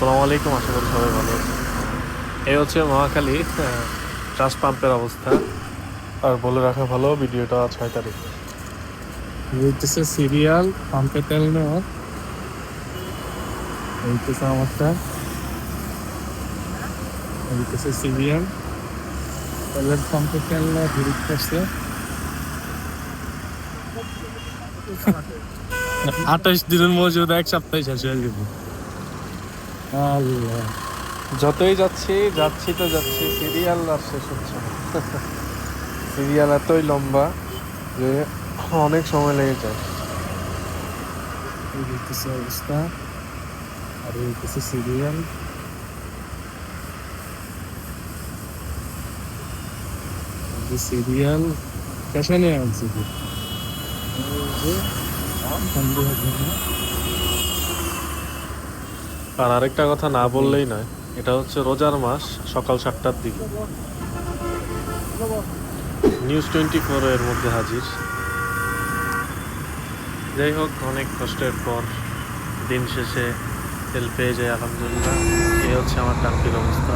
আসসালামু আলাইকুম, আশা করি সবাই ভালো আছেন। এই হচ্ছে মহাখালী ট্রাস্ট পাম্পের অবস্থা। আর বলে রাখা ভালো, ভিডিওটা 6 তারিখ। হইতেছে সিরিয়াল পাম্পে তেল নেওয়ার হইতেছে আমারটা হইতেছে সিরিয়াল তেলের পাম্পে তেল নেওয়া ভিড় করছে 28 দিনের মজুদ 1 সপ্তাহে শেষ হয়ে যাবে। আল্লাহ, যতই যাচ্ছি যাচ্ছি তো যাচ্ছি, সিরিয়াল আর শেষ হচ্ছে না। সিরিয়াল এতই লম্বা যে অনেক সময় লেগে যায়। এই হইতেছে অবস্থা। আর এই হইতেছে সিরিয়াল, সিরিয়াল পেশা নিয়ে আনছি কি? এই যে সন্দেহের জন্য আর আরেকটা কথা না বললেই নয়, এটা হচ্ছে রোজার মাস, সকাল 7টার দিকে নিউজ 24 এর মধ্যে হাজির। যাই হোক, অনেক কষ্টের পর দিন শেষে তেল পেয়ে যায় আলহামদুলিল্লাহ। এই হচ্ছে আমার টাঙ্কির অবস্থা।